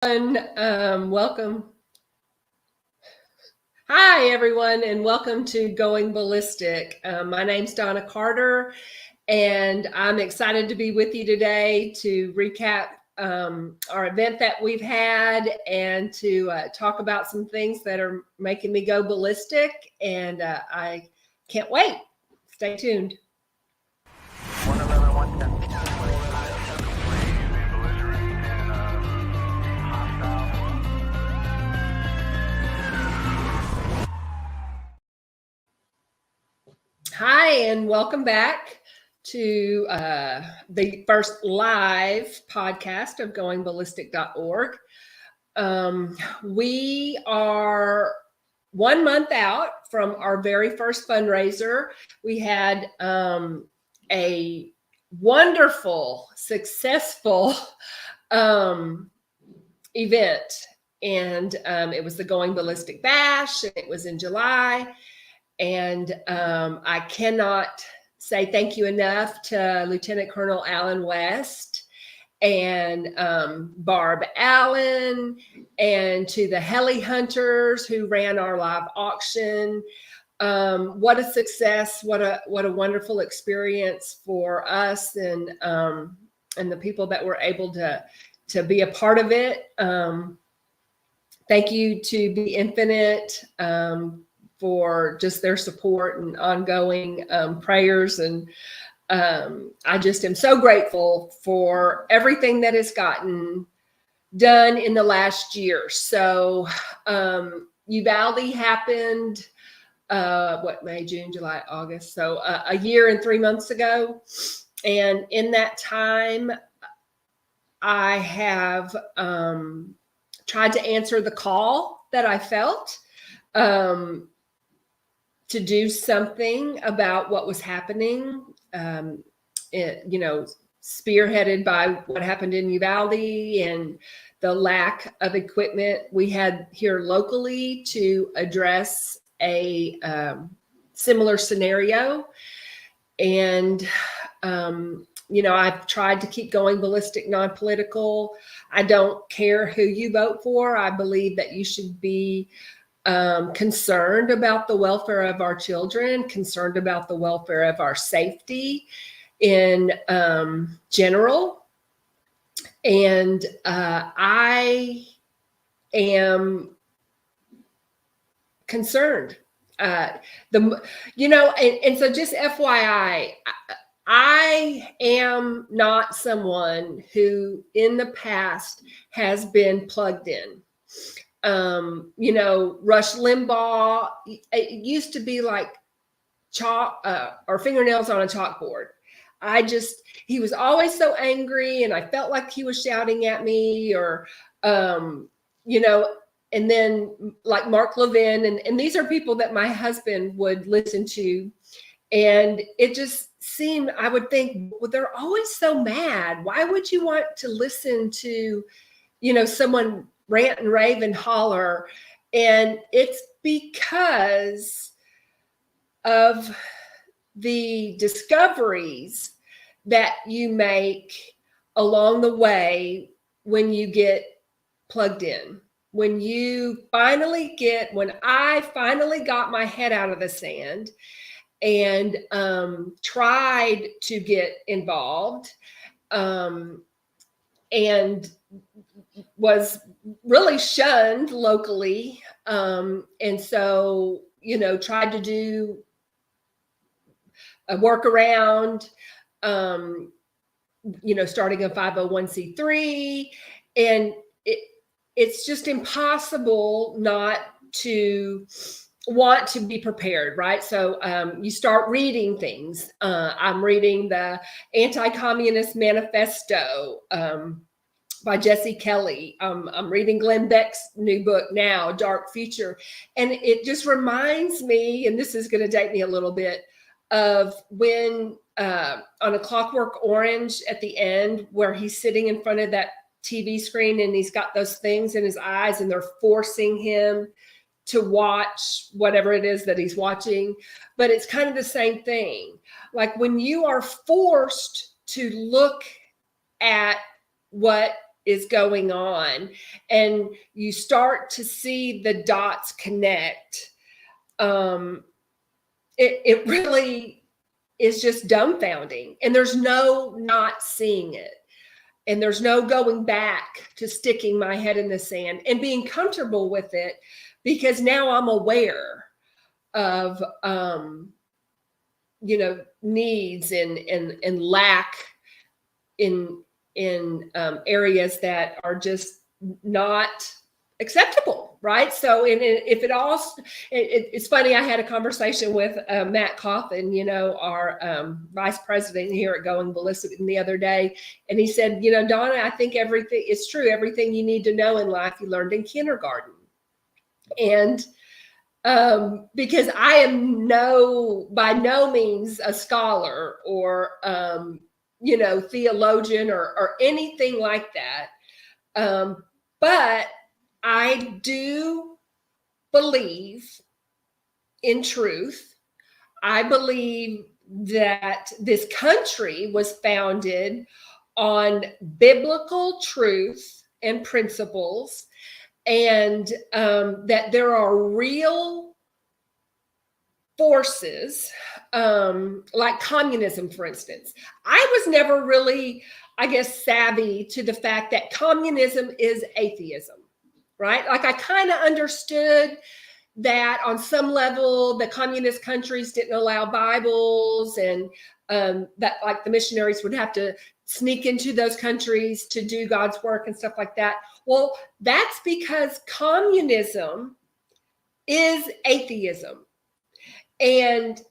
Welcome. Hi, everyone, and welcome to Going Ballistic. My name's Donna Carter, and I'm excited to be with you today to recap our event that we've had and to talk about some things that are making me go ballistic. And I can't wait. Stay tuned. Hi, and welcome back to the first live podcast of goingballistic.org. We are 1 month out from our very first fundraiser. We had a wonderful, successful event, and it was the Going Ballistic Bash, and it was in July. And I cannot say thank you enough to Lieutenant Colonel Alan West and Barb Allen, and to the Heli Hunters who ran our live auction. What a success! What a wonderful experience for us and the people that were able to be a part of it. Thank you to Be Infinite for just their support and ongoing prayers. And I just am so grateful for everything that has gotten done in the last year. So Uvalde happened, May, June, July, August. So a year and 3 months ago. And in that time, I have tried to answer the call that I felt to do something about what was happening, spearheaded by what happened in Uvalde and the lack of equipment we had here locally to address a similar scenario. And, I've tried to keep going ballistic, non-political. I don't care who you vote for. I believe that you should be concerned about the welfare of our children, concerned about the welfare of our safety in general. And I am concerned. And so just FYI, I am not someone who in the past has been plugged in. Rush Limbaugh, it used to be like chalk or fingernails on a chalkboard. He was always so angry, and I felt like he was shouting at me, or, and then like Mark Levin, and these are people that my husband would listen to. And it just seemed, I would think, well, they're always so mad. Why would you want to listen to, someone rant and rave and holler? And it's because of the discoveries that you make along the way when you get plugged in. When I finally got my head out of the sand and tried to get involved, and was really shunned locally. And so, tried to do a workaround, starting a 501c3. And it's just impossible not to want to be prepared, right? So you start reading things. I'm reading the Anti-Communist Manifesto by Jesse Kelly. I'm reading Glenn Beck's new book now, Dark Future. And it just reminds me, and this is going to date me a little bit, of when on A Clockwork Orange at the end, where he's sitting in front of that TV screen and he's got those things in his eyes and they're forcing him to watch whatever it is that he's watching. But it's kind of the same thing. Like when you are forced to look at what is going on, and you start to see the dots connect, it really is just dumbfounding. And there's no not seeing it. And there's no going back to sticking my head in the sand and being comfortable with it, because now I'm aware of, needs and lack in areas that are just not acceptable, right? So, if it all, it's funny. I had a conversation with Matt Coffin, our vice president here at Going Ballistic, the other day, and he said, Donna, I think everything is true. Everything you need to know in life you learned in kindergarten, and because I am by no means a scholar or theologian or anything like that, but I do believe in truth. I believe that this country was founded on biblical truth and principles, and that there are real forces, like communism, for instance. I was never really, I guess, savvy to the fact that communism is atheism, right? Like, I kind of understood that on some level, the communist countries didn't allow Bibles, and that, like, the missionaries would have to sneak into those countries to do God's work and stuff like that. Well, that's because communism is atheism. And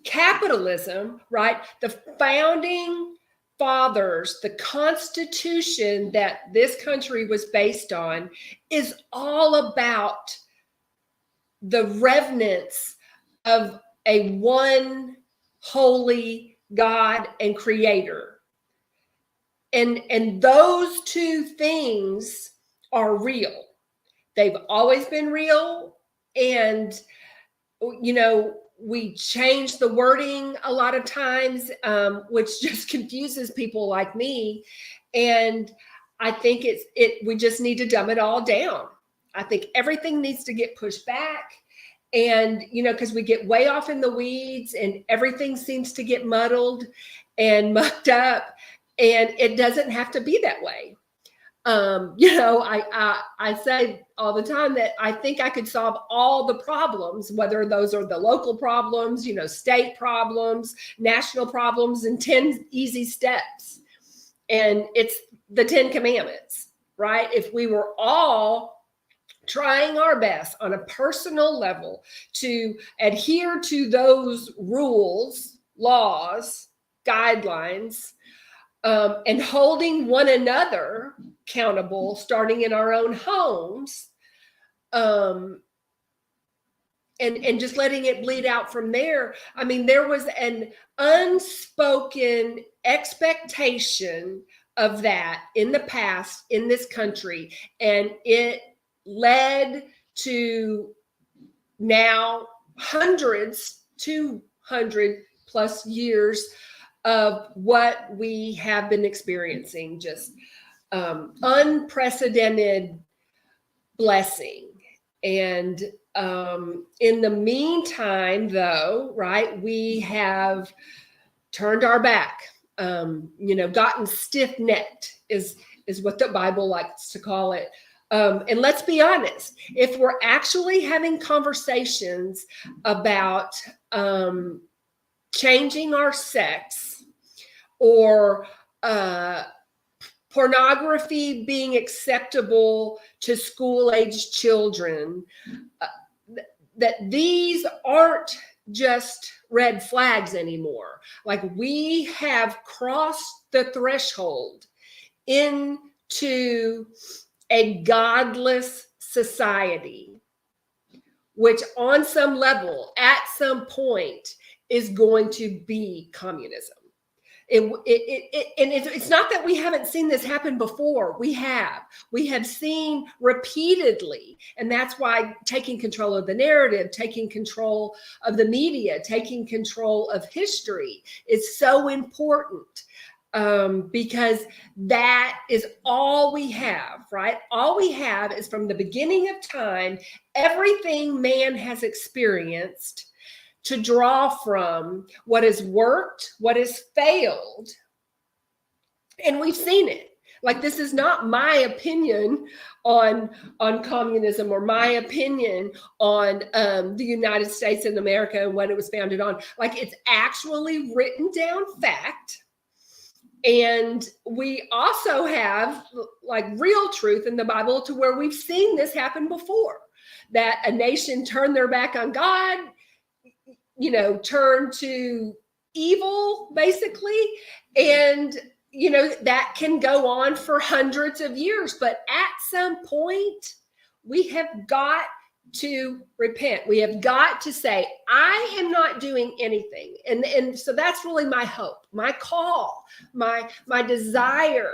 capitalism, right? The founding fathers, the Constitution that this country was based on, is all about the reverence of a one holy God and creator. And those two things are real. They've always been real. And, we change the wording a lot of times, which just confuses people like me. And I think we just need to dumb it all down. I think everything needs to get pushed back. And, because we get way off in the weeds and everything seems to get muddled and mucked up, and it doesn't have to be that way. I say all the time that I think I could solve all the problems, whether those are the local problems, state problems, national problems, in 10 easy steps. And it's the 10 commandments, right? If we were all trying our best on a personal level to adhere to those rules, laws, guidelines, and holding one another accountable, starting in our own homes, and just letting it bleed out from there. I mean, there was an unspoken expectation of that in the past in this country, and it led to now 200+ years of what we have been experiencing, just unprecedented blessing. And in the meantime, though, right, we have turned our back, gotten stiff-necked is what the Bible likes to call it. And let's be honest, if we're actually having conversations about changing our sex, or pornography being acceptable to school-aged children, that these aren't just red flags anymore. Like, we have crossed the threshold into a godless society, which on some level, at some point, is going to be communism. It's not that we haven't seen this happen before. We have seen repeatedly. And that's why taking control of the narrative, taking control of the media, taking control of history is so important. because that is all we have, right? All we have is from the beginning of time, everything man has experienced to draw from, what has worked, what has failed, and we've seen it. Like, this is not my opinion on communism, or my opinion on the United States and America and what it was founded on. Like, it's actually written down fact. And we also have like real truth in the Bible, to where we've seen this happen before, that a nation turned their back on God, turned to evil, basically. And that can go on for hundreds of years, but at some point we have got to repent. We have got to say, I am not doing anything. And so that's really my hope, my call, my desire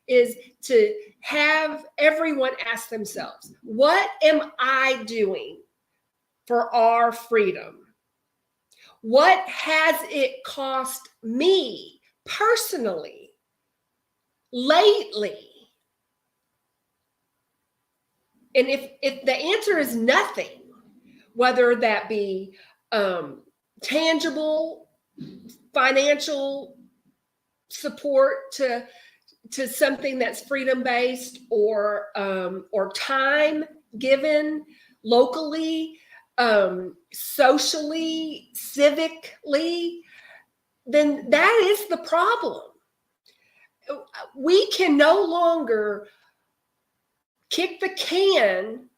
is to have everyone ask themselves, what am I doing for our freedom? What has it cost me personally lately? And if the answer is nothing, whether that be tangible financial support to something that's freedom-based, or time given locally, socially, civically, then that is the problem. We can no longer kick the can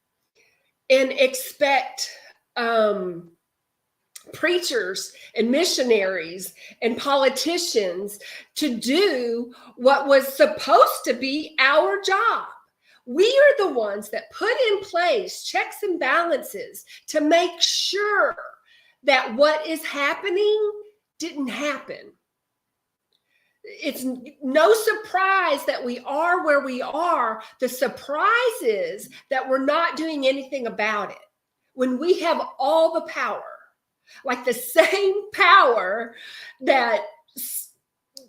and expect preachers and missionaries and politicians to do what was supposed to be our job. We are the ones that put in place checks and balances to make sure that what is happening didn't happen. It's no surprise that we are where we are. The surprise is that we're not doing anything about it when we have all the power, like the same power that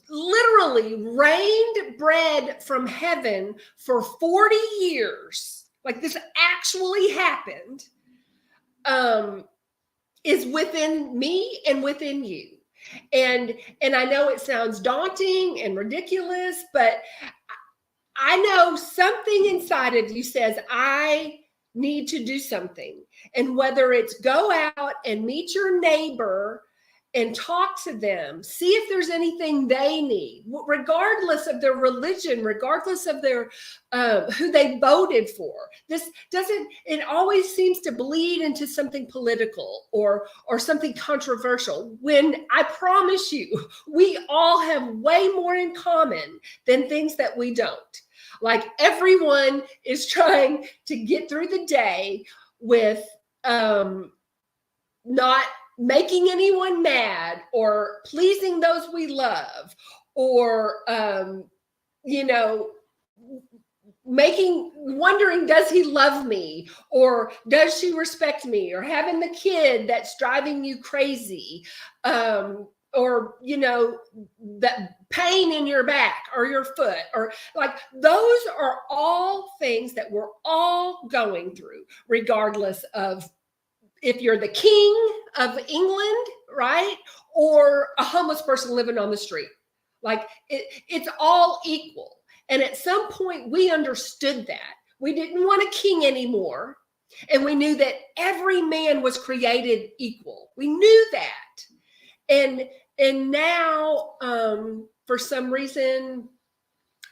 literally rained bread from heaven for 40 years. Like, this actually happened, is within me and within you. And I know it sounds daunting and ridiculous, but I know something inside of you says, I need to do something. And whether it's go out and meet your neighbor and talk to them, see if there's anything they need, regardless of their religion, regardless of their who they voted for. This doesn't, it always seems to bleed into something political or something controversial, when I promise you, we all have way more in common than things that we don't. Like, everyone is trying to get through the day with not making anyone mad, or pleasing those we love, or wondering, does he love me, or does she respect me, or having the kid that's driving you crazy, or that pain in your back or your foot, or like, those are all things that we're all going through, regardless of if you're the king of England, right? Or a homeless person living on the street. Like, it's all equal. And at some point we understood that. We didn't want a king anymore. And we knew that every man was created equal. We knew that. And now, for some reason,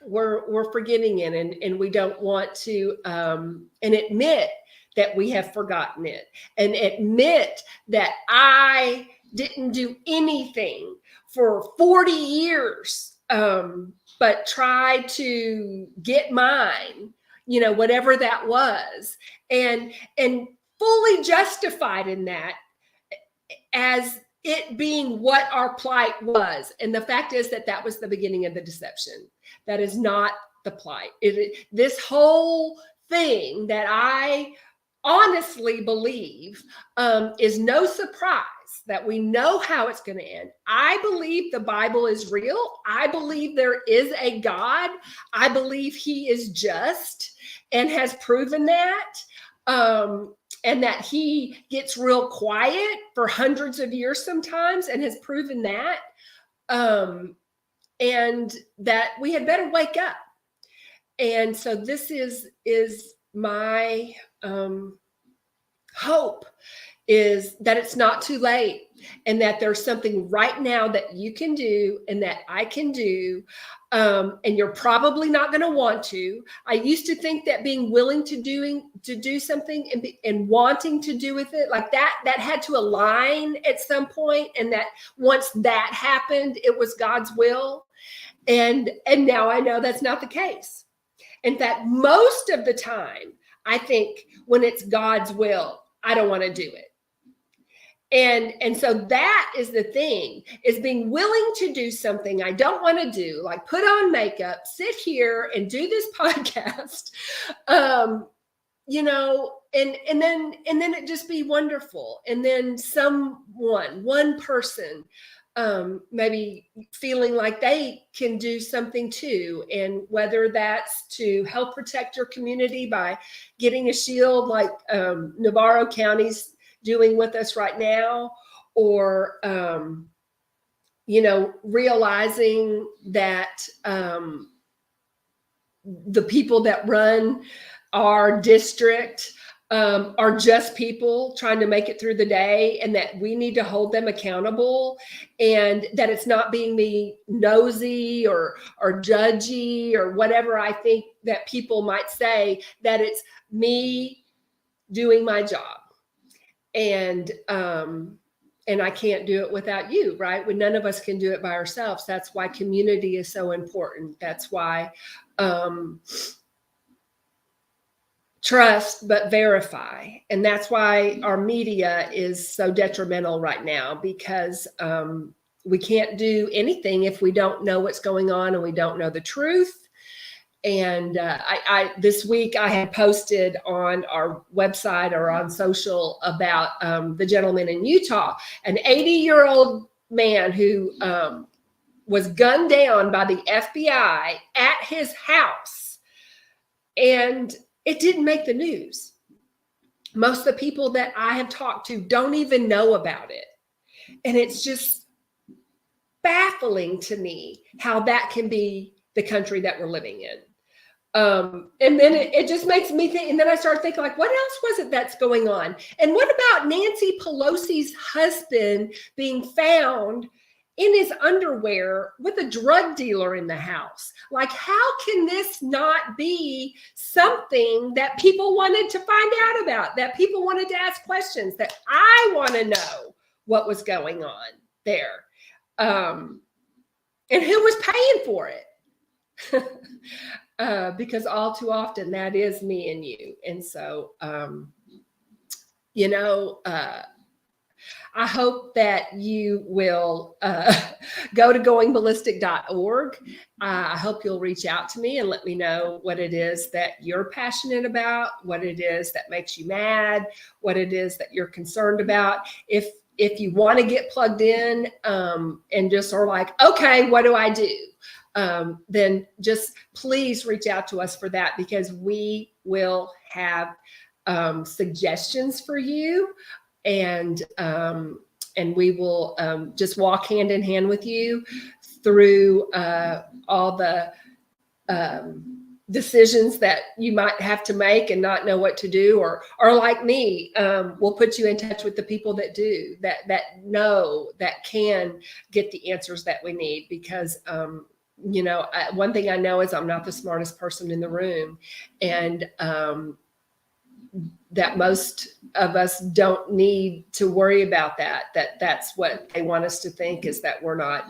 we're forgetting it, and we don't want to and admit that we have forgotten it, and admit that I didn't do anything for 40 years, but try to get mine, whatever that was, and fully justified in that as it being what our plight was. And the fact is that was the beginning of the deception. That is not the plight. This whole thing that I honestly believe is no surprise. that we know how it's going to end. I believe the Bible is real. I believe there is a God. I believe he is just and has proven that. And that he gets real quiet for hundreds of years sometimes and has proven that. And that we had better wake up. And so this is my hope, is that it's not too late, and that there's something right now that you can do and that I can do. And you're probably not going to want to. I used to think that being willing to do something and wanting to do with it, like that had to align at some point, and that once that happened, it was God's will. And now I know that's not the case. In fact, most of the time, I think when it's God's will, I don't want to do it. And so that is the thing, is being willing to do something I don't want to do, like put on makeup, sit here and do this podcast, and then it just be wonderful. And then one person, maybe feeling like they can do something too. And whether that's to help protect your community by getting a shield like Navarro County's doing with us right now, or realizing that the people that run our district are just people trying to make it through the day, and that we need to hold them accountable, and that it's not being me nosy or judgy or whatever I think that people might say, that it's me doing my job. And I can't do it without you, right? When none of us can do it by ourselves. That's why community is so important. That's why trust but verify. And that's why our media is so detrimental right now, because we can't do anything if we don't know what's going on and we don't know the truth. And I this week I had posted on our website or on social about the gentleman in Utah, an 80-year-old man who was gunned down by the FBI at his house, and it didn't make the news. Most of the people that I have talked to don't even know about it. And it's just baffling to me how that can be the country that we're living in. And then it just makes me think, and then I start thinking, like, what else was it that's going on? And what about Nancy Pelosi's husband being found in his underwear with a drug dealer in the house? Like, how can this not be something that people wanted to find out about, that people wanted to ask questions, that I want to know what was going on there? And who was paying for it? Because all too often that is me and you. And so, I hope that you will go to goingballistic.org. I hope you'll reach out to me and let me know what it is that you're passionate about, what it is that makes you mad, what it is that you're concerned about. If you want to get plugged in and just are like, okay, what do I do? Then just please reach out to us for that, because we will have suggestions for you, and we will just walk hand in hand with you through all the decisions that you might have to make and not know what to do, or like me, we'll put you in touch with the people that do, that know, that can get the answers that we need. Because one thing I know is I'm not the smartest person in the room, and that most of us don't need to worry about that. That's what they want us to think, is that we're not,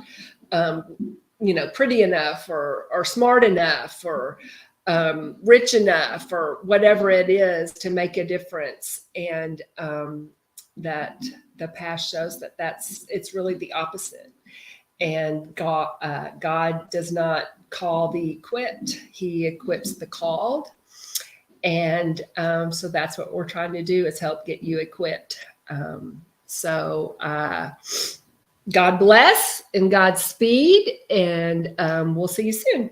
pretty enough or smart enough or rich enough or whatever it is to make a difference. And that the past shows that it's really the opposite. And God does not call the equipped; He equips the called. And so that's what we're trying to do, is help get you equipped So God bless and Godspeed, and we'll see you soon.